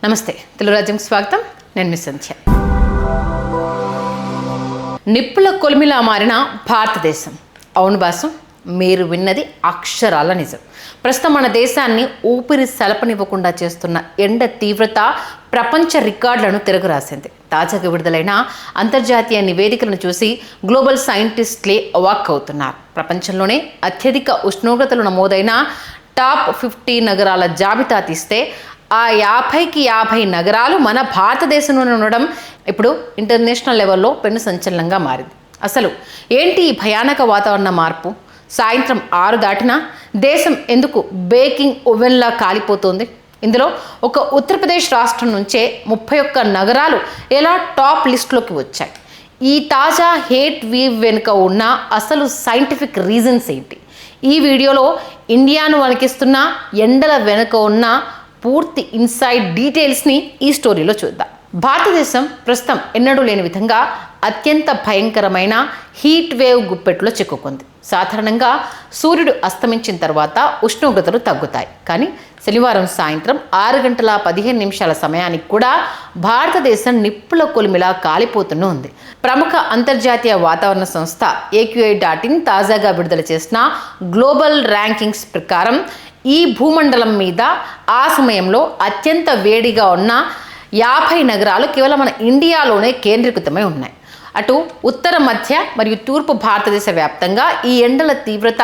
నమస్తే, తెలుగురాజ్యం స్వాగతం. నేను మీ సంధ్య. నిప్పుల కొలిమిలా మారిన భారతదేశం. అవును బాసు, మీరు విన్నది అక్షరాల నిజం. ప్రస్తుతం మన దేశాన్ని ఊపిరి సలపనివ్వకుండా చేస్తున్న ఎండ తీవ్రత ప్రపంచ రికార్డులను తిరగరాసింది. తాజాగా విడుదలైన అంతర్జాతీయ నివేదికలను చూసి గ్లోబల్ సైంటిస్టులే అవాక్ అవుతున్నారు. ప్రపంచంలోనే అత్యధిక ఉష్ణోగ్రతలు నమోదైన టాప్ 50 నగరాల జాబితా తీస్తే ఆ 50కి 50 నగరాలు మన భారతదేశంలోనే ఉండడం ఇప్పుడు ఇంటర్నేషనల్ లెవెల్లో పెను సంచలనంగా మారింది. అసలు ఏంటి ఈ భయానక వాతావరణ మార్పు? సాయంత్రం 6 దాటినా దేశం ఎందుకు బేకింగ్ ఓవెన్లా కాలిపోతుంది? ఇందులో ఒక ఉత్తరప్రదేశ్ రాష్ట్రం నుంచే 31 నగరాలు ఎలా టాప్ లిస్టులోకి వచ్చాయి? ఈ తాజా హేట్ వేవ్ వెనుక ఉన్న అసలు సైంటిఫిక్ రీజన్స్ ఏంటి? ఈ వీడియోలో ఇండియాను వణికిస్తున్న ఎండల వెనుక ఉన్న పూర్తి ఇన్సైడ్ డీటెయిల్స్ని ఈ స్టోరీలో చూద్దాం. భారతదేశం ప్రస్తుతం ఎన్నడూ లేని విధంగా అత్యంత భయంకరమైన హీట్ వేవ్ గుప్పెట్లో చిక్కుకుంది. సాధారణంగా సూర్యుడు అస్తమించిన తర్వాత ఉష్ణోగ్రతలు తగ్గుతాయి. కానీ శనివారం సాయంత్రం 6:15 సమయానికి కూడా భారతదేశం నిప్పుల కొలిమిలా కాలిపోతూనే ఉంది. ప్రముఖ అంతర్జాతీయ వాతావరణ సంస్థ AQI.in తాజాగా విడుదల చేసిన గ్లోబల్ ర్యాంకింగ్స్ ప్రకారం ఈ భూమండలం మీద ఆ సమయంలో అత్యంత వేడిగా ఉన్న 50 నగరాలు కేవలం మన ఇండియాలోనే కేంద్రీకృతమై ఉన్నాయి. అటు ఉత్తర మధ్య మరియు తూర్పు భారతదేశ వ్యాప్తంగా ఈ ఎండల తీవ్రత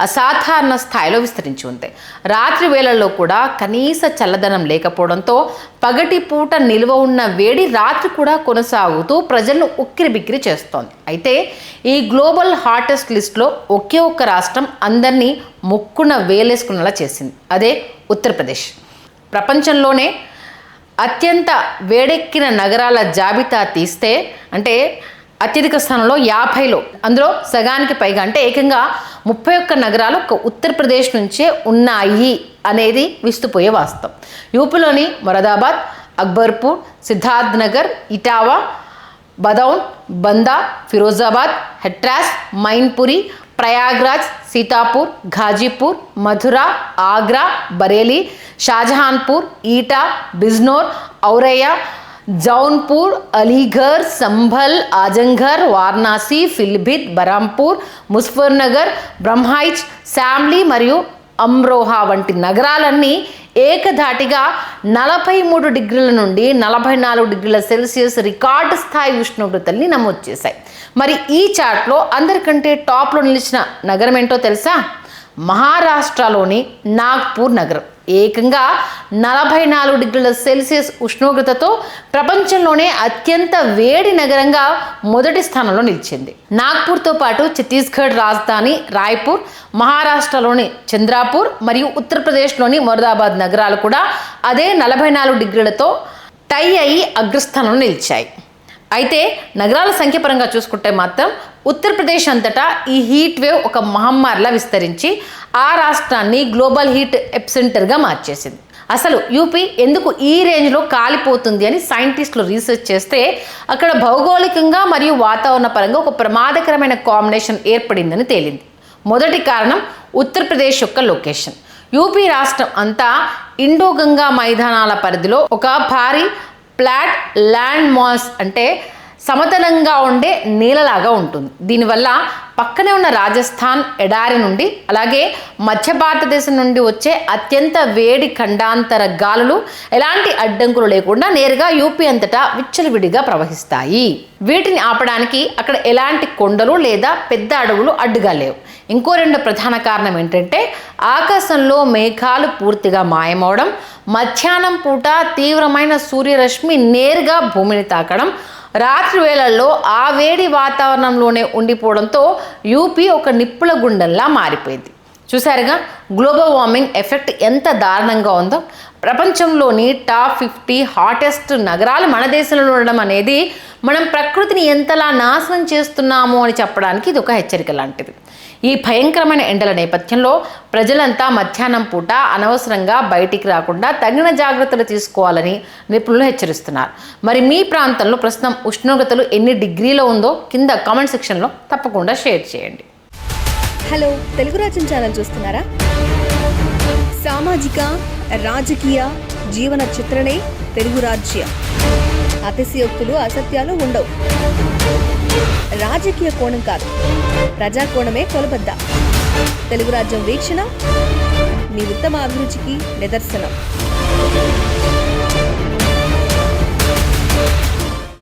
అసాధారణ స్థాయిలో విస్తరించి ఉంది. రాత్రి వేళల్లో కూడా కనీస చల్లదనం లేకపోవడంతో పగటి పూట నిల్వ ఉన్న వేడి రాత్రి కూడా కొనసాగుతూ ప్రజలను ఉక్కిరిబిక్కిరి చేస్తోంది. అయితే ఈ గ్లోబల్ హాటెస్ట్ లిస్ట్లో ఒకే ఒక్క రాష్ట్రం అందరినీ ముక్కున వేలేసుకునేలా చేసింది. అదే ఉత్తరప్రదేశ్. ప్రపంచంలోనే అత్యంత వేడెక్కిన నగరాల జాబితా తీస్తే అంటే అత్యధిక స్థానంలో 50లో అందులో సగానికి పైగా అంటే ఏకంగా 31 నగరాలు ఒక ఉత్తరప్రదేశ్ నుంచే ఉన్నాయి అనేది విస్తుపోయే వాస్తవం. యూపీలోని మొరాదాబాద్, అక్బర్పూర్, సిద్ధార్థ్ నగర్, ఇటావా, బదౌన్, బందా, ఫిరోజాబాద్, హెట్రాస్, మైన్పురి, ప్రయాగ్రాజ్, సీతాపూర్, ఘాజీపూర్, మథురా, ఆగ్రా, బరేలీ, షాజహాన్పూర్, ఈటా, బిజ్నోర్, ఔరయ్య, జౌన్పూర్, అలీఘర్, సంభల్, ఆజంఘర్, వారణాసి, ఫిల్భిత్, బరాంపూర్, ముజఫర్నగర్, బ్రహ్మైచ్, శామ్లీ మరియు అమ్రోహా వంటి నగరాలన్నీ ఏకధాటిగా 43 డిగ్రీల నుండి 44 డిగ్రీల సెల్సియస్ రికార్డు స్థాయి ఉష్ణోగ్రతల్ని నమోదు చేశాయి. మరి ఈ చార్ట్లో అందరికంటే టాప్లో నిలిచిన నగరం ఏంటో తెలుసా? మహారాష్ట్రలోని నాగ్పూర్ నగరం. ఏకంగా 44 డిగ్రీల సెల్సియస్ ఉష్ణోగ్రతతో ప్రపంచంలోనే అత్యంత వేడి నగరంగా మొదటి స్థానంలో నిలిచింది. నాగ్పూర్తో పాటు ఛత్తీస్గఢ్ రాజధాని రాయ్పూర్, మహారాష్ట్రలోని చంద్రాపూర్ మరియు ఉత్తరప్రదేశ్లోని మొరాదాబాద్ నగరాలు కూడా అదే 44 డిగ్రీలతో టై అయి అగ్రస్థానంలో నిలిచాయి. అయితే నగరాల సంఖ్య పరంగా చూసుకుంటే మాత్రం ఉత్తరప్రదేశ్ అంతటా ఈ హీట్ వేవ్ ఒక మహమ్మారిలా విస్తరించి ఆ రాష్ట్రాన్ని గ్లోబల్ హీట్ ఎపిసెంటర్గా మార్చేసింది. అసలు యూపీ ఎందుకు ఈ రేంజ్లో కాలిపోతుంది అని సైంటిస్టులు రీసెర్చ్ చేస్తే అక్కడ భౌగోళికంగా మరియు వాతావరణ పరంగా ఒక ప్రమాదకరమైన కాంబినేషన్ ఏర్పడిందని తేలింది. మొదటి కారణం ఉత్తరప్రదేశ్ యొక్క లొకేషన్. యూపీ రాష్ట్రం అంతా ఇండో గంగా మైదానాల పరిధిలో ఒక భారీ ఫ్లాట్ ల్యాండ్ మాస్ అంటే సమతలంగా ఉండే నీళ్ళలాగా ఉంటుంది. దీనివల్ల పక్కనే ఉన్న రాజస్థాన్ ఎడారి నుండి అలాగే మధ్య భారతదేశం నుండి వచ్చే అత్యంత వేడి ఖండాంతర గాలులు ఎలాంటి అడ్డంకులు లేకుండా నేరుగా యూపీ అంతటా విచ్చలవిడిగా ప్రవహిస్తాయి. వీటిని ఆపడానికి అక్కడ ఎలాంటి కొండలు లేదా పెద్ద అడవులు అడ్డుగా లేవు. ఇంకో 2 ప్రధాన కారణం ఏంటంటే ఆకాశంలో మేఘాలు పూర్తిగా మాయమవడం, మధ్యాహ్నం పూట తీవ్రమైన సూర్యరశ్మి నేరుగా భూమిని తాకడం, రాత్రి వేళల్లో ఆ వేడి వాతావరణంలోనే ఉండిపోవడంతో యూపీ ఒక నిప్పుల గుండంలా మారిపోయింది. చూసారుగా గ్లోబల్ వార్మింగ్ ఎఫెక్ట్ ఎంత దారుణంగా ఉందో. ప్రపంచంలోని టాప్ 50 హాటెస్ట్ నగరాలు మన దేశంలో ఉండడం అనేది మనం ప్రకృతిని ఎంతలా నాశనం చేస్తున్నామో అని చెప్పడానికి ఇది ఒక హెచ్చరిక లాంటిది. ఈ భయంకరమైన ఎండల నేపథ్యంలో ప్రజలంతా మధ్యాహ్నం పూట అనవసరంగా బయటికి రాకుండా తగిన జాగ్రత్తలు తీసుకోవాలని నిపుణులు హెచ్చరిస్తున్నారు. మరి మీ ప్రాంతంలో ప్రస్తుతం ఉష్ణోగ్రతలు ఎన్ని డిగ్రీలో ఉందో కింద కామెంట్ సెక్షన్లో తప్పకుండా షేర్ చేయండి. హలో, తెలుగు రాజ్యం ఛానల్ చూస్తున్నారా? సామాజిక, రాజకీయ, జీవన చిత్రణే తెలుగు రాజ్యం. అతిశయోక్తులు, అసత్యాలు ఉండవు. రాజకీయ కోణం కాదు, ప్రజా కోణమే కొలబద్ద. తెలుగు రాజ్యం వీక్షణ మీ ఉత్తమ అభిరుచికి నిదర్శనం.